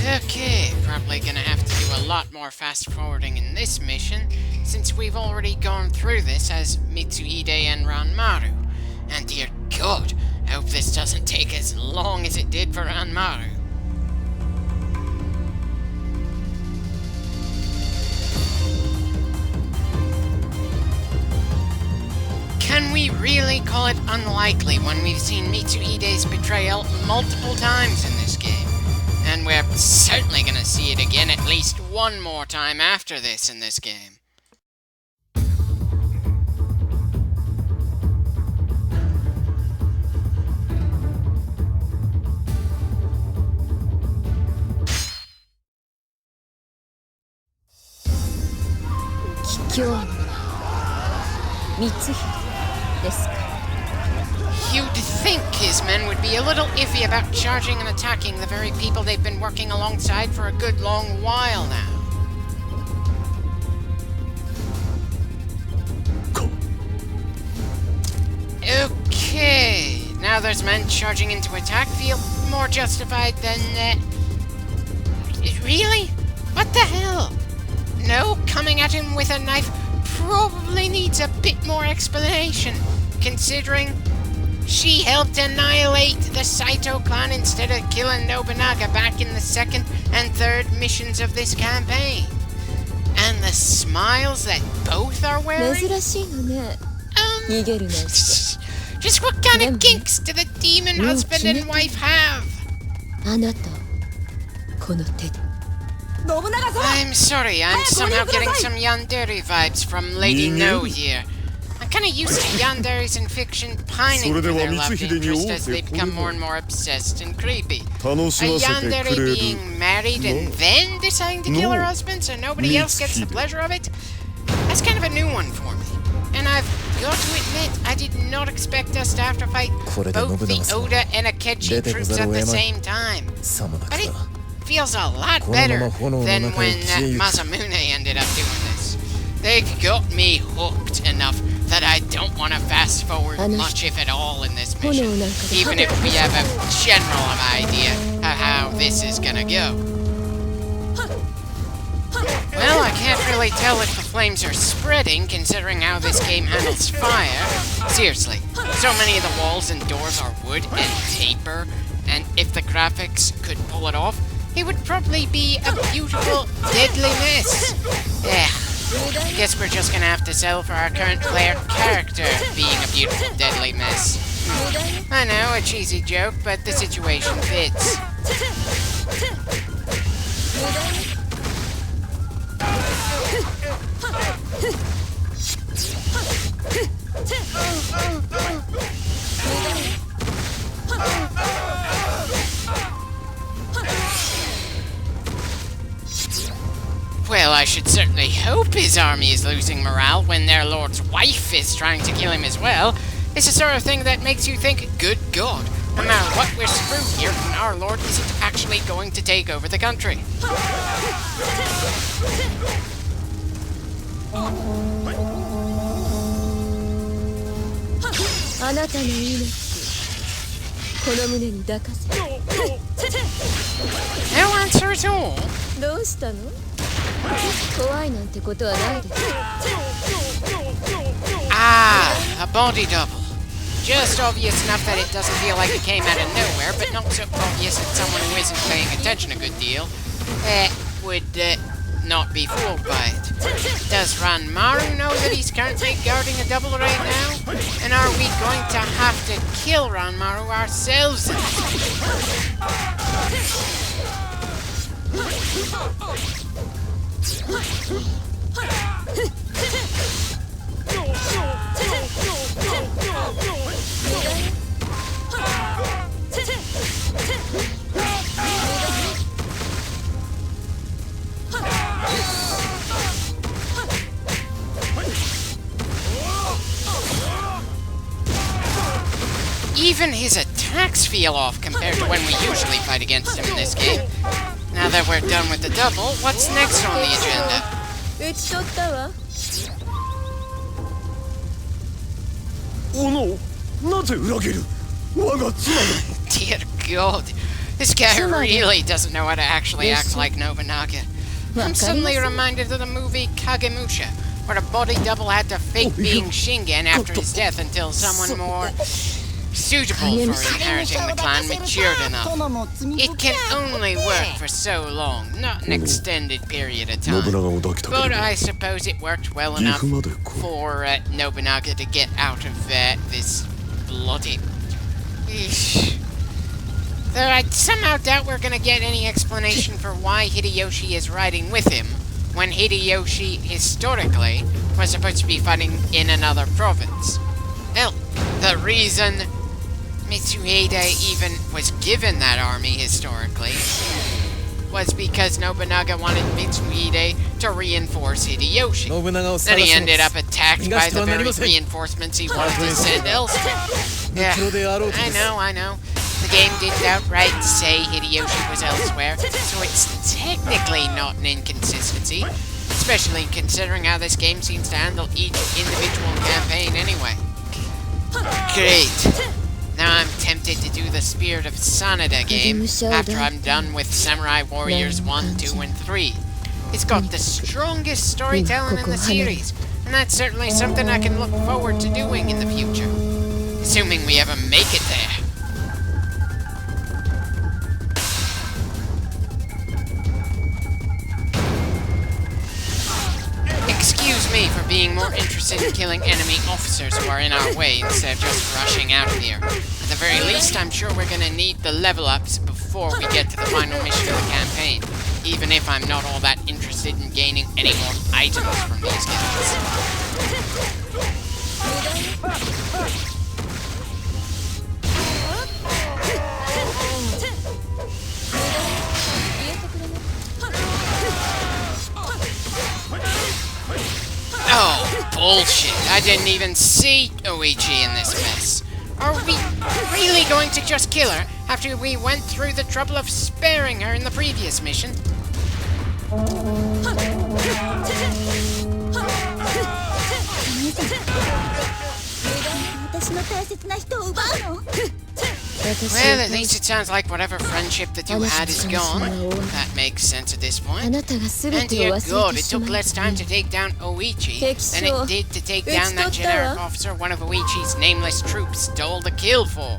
Okay, probably gonna have to do a lot more fast forwarding in this mission, since we've already gone through this as Mitsuhide and Ranmaru. And dear God, I hope this doesn't take as long as it did for Ranmaru. Can we really call it unlikely when we've seen Mitsuhide's betrayal multiple times in this game? And we're certainly gonna see it again at least one more time after this in this game. You'd think his men would be a little iffy about charging and attacking the very people they've been working alongside for a good long while now. Okay, now there's men charging into attack feel more justified than, Really? What the hell? No, coming at him with a knife probably needs a bit more explanation, considering she helped annihilate the Saito clan instead of killing Nobunaga back in the second and third missions of this campaign. And the smiles that both are wearing? Just what kind of kinks do the demon husband and wife have? I'm sorry, I'm somehow getting some yandere vibes from Lady No here. I'm kinda used to yanderes in fiction pining for their love interest as they become more and more obsessed and creepy. A yandere being married and then deciding to kill her husband so nobody else gets the pleasure of it? That's kind of a new one for me. And I've got to admit, I did not expect us to have to fight both the Oda and Akechi troops at the same time. But it feels a lot better than when Masamune ended up doing this. They got me hooked enough that I don't want to fast forward much, if at all, in this mission, even if we have a general idea of how this is gonna go. Well, I can't really tell if the flames are spreading, considering how this game handles fire. Seriously, so many of the walls and doors are wood and paper, and if the graphics could pull it off, it would probably be a beautiful, deadly mess. Yeah, I guess we're just gonna have to settle for our current player character being a beautiful, deadly mess. I know, a cheesy joke, but the situation fits. Well, I should certainly hope his army is losing morale when their lord's wife is trying to kill him as well. It's the sort of thing that makes you think, good God, no matter what, we're screwed here, and our lord isn't actually going to take over the country. No answer at all? Ah, a body double. Just obvious enough that it doesn't feel like it came out of nowhere, but not so obvious that someone who isn't paying attention a good deal would not be fooled by it. Does Ranmaru know that he's currently guarding a double right now? And are we going to have to kill Ranmaru ourselves? Even his attacks feel off compared to when we usually fight against him in this game. Now that we're done with the double, what's next on the agenda? Dear God, This guy really doesn't know how to actually act like Nobunaga. I'm suddenly reminded of the movie Kagemusha, where the body double had to fake being Shingen after his death until someone more suitable for inheriting the clan matured enough. It can only work for so long, not an extended period of time. But I suppose it worked well enough for Nobunaga to get out of this bloody... Though I somehow doubt we're gonna get any explanation for why Hideyoshi is riding with him, when Hideyoshi, historically, was supposed to be fighting in another province. Hell, the reason Mitsuhide even was given that army historically was because Nobunaga wanted Mitsuhide to reinforce Hideyoshi. Then he ended up attacked by the very reinforcements he wanted to send elsewhere. Yeah, I know. The game didn't outright say Hideyoshi was elsewhere, so it's technically not an inconsistency, especially considering how this game seems to handle each individual campaign anyway. Great. Now I'm tempted to do the Spirit of Sanada game after I'm done with Samurai Warriors 1, 2, and 3. It's got the strongest storytelling in the series, and that's certainly something I can look forward to doing in the future. Assuming we ever make it there. Excuse me for being more interested in killing enemy officers who are in our way instead of just rushing out of here. At the very least, I'm sure we're gonna need the level ups before we get to the final mission of the campaign, even if I'm not all that interested in gaining any more items from these guys. Oh, bullshit. I didn't even see Oichi in this mess. Are we really going to just kill her after we went through the trouble of sparing her in the previous mission? Well, at least it sounds like whatever friendship the two had is gone. That makes sense at this point. And dear God, it took less time to take down Oichi than it did to take down that generic officer one of Oichi's nameless troops stole the kill for.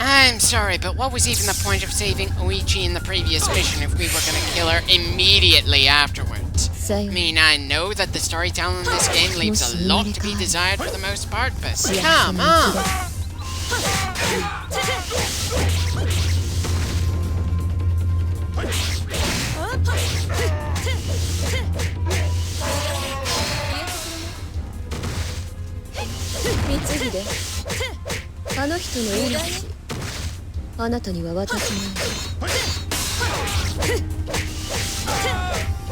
I'm sorry, but what was even the point of saving Oichi in the previous mission if we were gonna kill her immediately afterwards? I mean, I know that the storytelling in this game leaves a lot to be desired for the most part, but come on!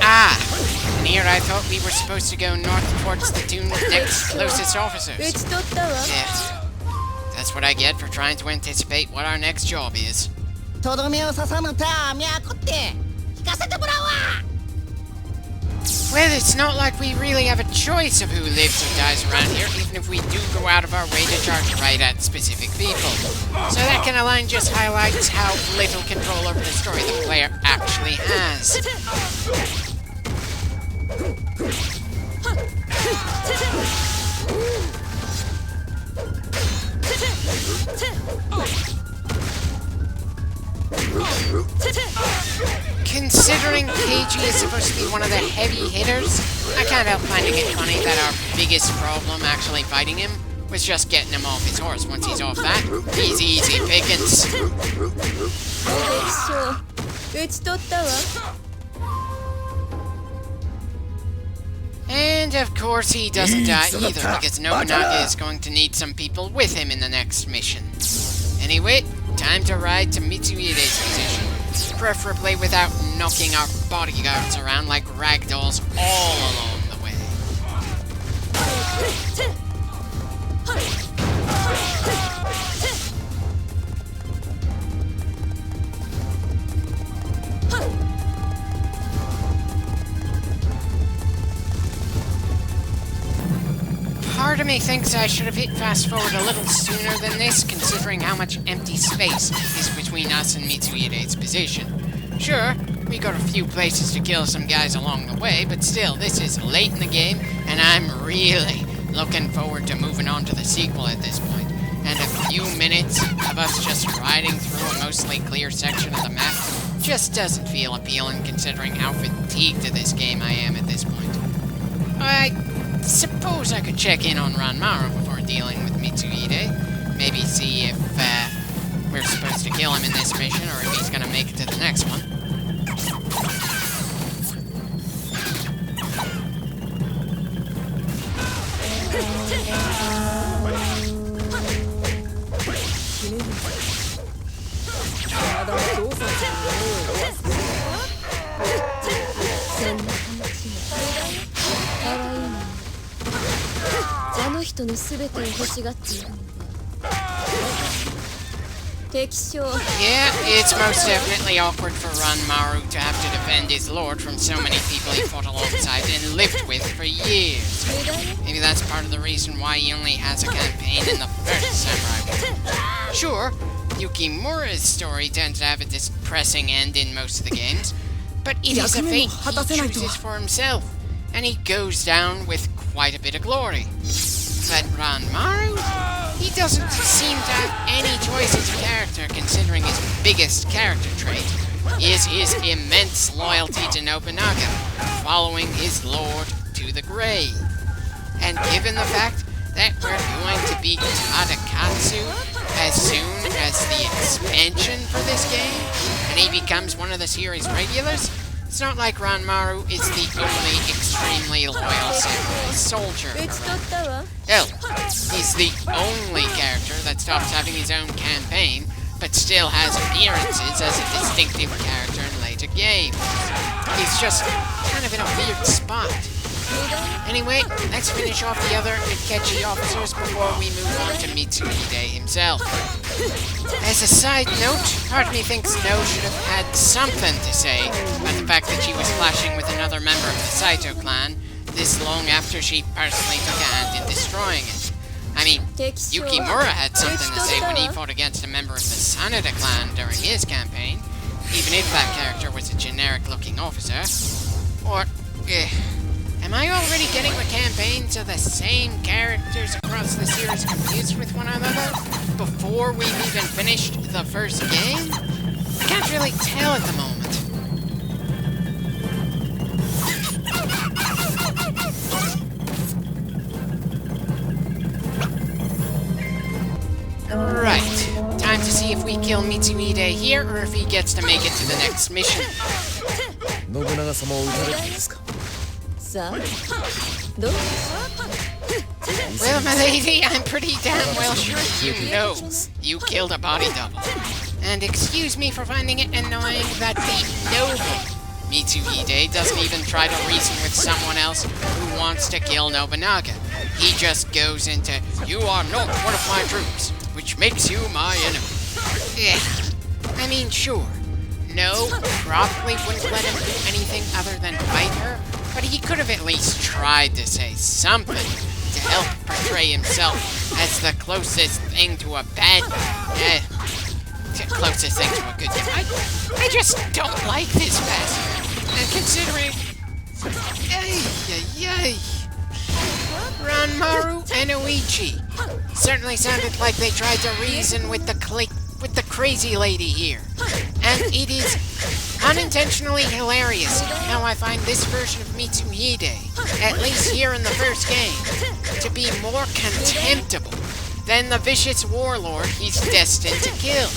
Ah! And here I thought we were supposed to go north towards the two next closest officers. Yes. That's what I get for trying to anticipate what our next job is. Well, it's not like we really have a choice of who lives or dies around here, even if we do go out of our way to charge right at specific people. So that kind of line just highlights how little control over the story the player actually has. Considering Keiji is supposed to be one of the heavy hitters, I can't help finding it funny that our biggest problem actually fighting him was just getting him off his horse. Once he's off that, he's easy pickings. And of course he doesn't die either, because Nobunaga is going to need some people with him in the next mission. Anyway, time to ride to Mitsuhide's position. Preferably without knocking our bodyguards around like ragdolls all along the way. Part of me thinks I should have hit fast forward a little sooner than this, considering how much empty space is between us and Mitsuhide's position. Sure, we got a few places to kill some guys along the way, but still, this is late in the game, and I'm really looking forward to moving on to the sequel at this point. And a few minutes of us just riding through a mostly clear section of the map just doesn't feel appealing considering how fatigued of this game I am at this point. I suppose I could check in on Ranmaru before dealing with Mitsuhide. Maybe see if we're supposed to kill him in this mission or if he's gonna make it to the next one. Yeah, it's most definitely awkward for Ranmaru to have to defend his lord from so many people he fought alongside and lived with for years. Maybe that's part of the reason why he only has a campaign in the first Samurai War. Sure, Yukimura's story tends to have a depressing end in most of the games, but it is a fate he chooses for himself, and he goes down with quite a bit of glory. But Ranmaru? He doesn't seem to have any choice as a character, considering his biggest character trait is his immense loyalty to Nobunaga, following his lord to the grave. And given the fact that we're going to beat Tadakatsu as soon as the expansion for this game, and he becomes one of the series regulars, it's not like Ranmaru is the only extremely loyal samurai soldier around. Hell, he's the only character that stops having his own campaign, but still has appearances as a distinctive character in later games. He's just kind of in a weird spot. Anyway, let's finish off the other Akechi officers before we move on to Mitsuhide himself. As a side note, part of me thinks No should have had something to say about the fact that she was clashing with another member of the Saito clan this long after she personally took a hand in destroying it. I mean, Yukimura had something to say when he fought against a member of the Sanada clan during his campaign, even if that character was a generic-looking officer. Or, am I already getting the campaigns of the same characters across the series confused with one another before we've even finished the first game? I can't really tell at the moment. Right, time to see if we kill Mitsuhide here or if he gets to make it to the next mission. Well, my lady, I'm pretty damn well sure you know you killed a body double. And excuse me for finding it annoying that the noble Mitsuhide doesn't even try to reason with someone else who wants to kill Nobunaga. He just goes into, "You are not one of my troops, which makes you my enemy." Yeah, I mean, sure. No, probably wouldn't let him do anything other than fight her, but he could have at least tried to say something to help portray himself as the closest thing to a bad guy. Closest thing to a good guy. I just don't like this bastard. And considering... Ranmaru and Oichi certainly sounded like they tried to reason with the crazy lady here. And it is unintentionally hilarious how I find this version of Mitsuhide, at least here in the first game, to be more contemptible than the vicious warlord he's destined to kill.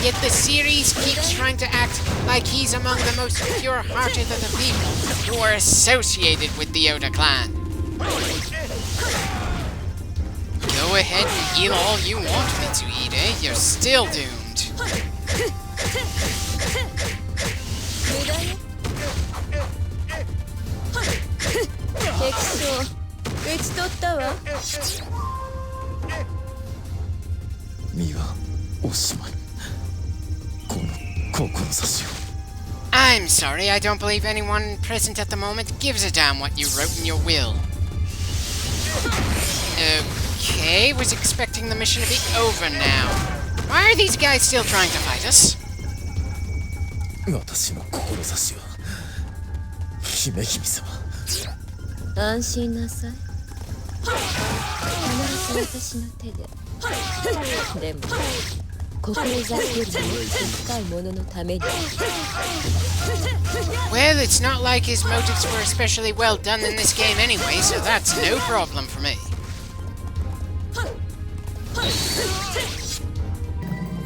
Yet the series keeps trying to act like he's among the most pure-hearted of the people who are associated with the Oda clan. Go ahead and heal all you want, Mitsuhide. You're still doomed. I'm sorry, I don't believe anyone present at the moment gives a damn what you wrote in your will. Okay, was expecting the mission to be over now. Why are these guys still trying to fight us? 私の志は姫君様。安心なさい。必ず私の手で。でも、志よりも深いもののために。Well, it's not like his motives were especially well done in this game anyway, so that's no problem for me.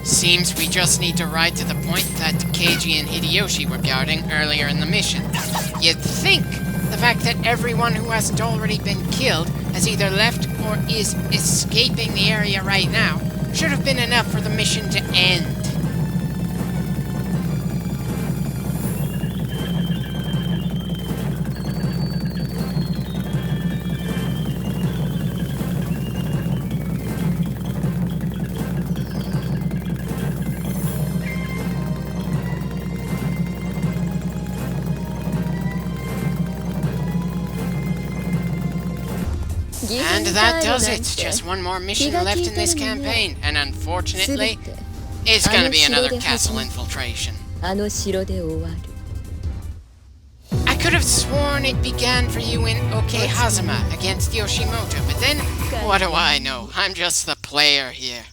Seems we just need to ride to the point that Keiji and Hideyoshi were guarding earlier in the mission. You'd think the fact that everyone who hasn't already been killed has either left or is escaping the area right now should have been enough for the mission to end. And that does it. Just one more mission left in this campaign, and unfortunately, it's gonna be another castle infiltration. I could have sworn it began for you in Okehazama against Yoshimoto, but then, what do I know? I'm just the player here.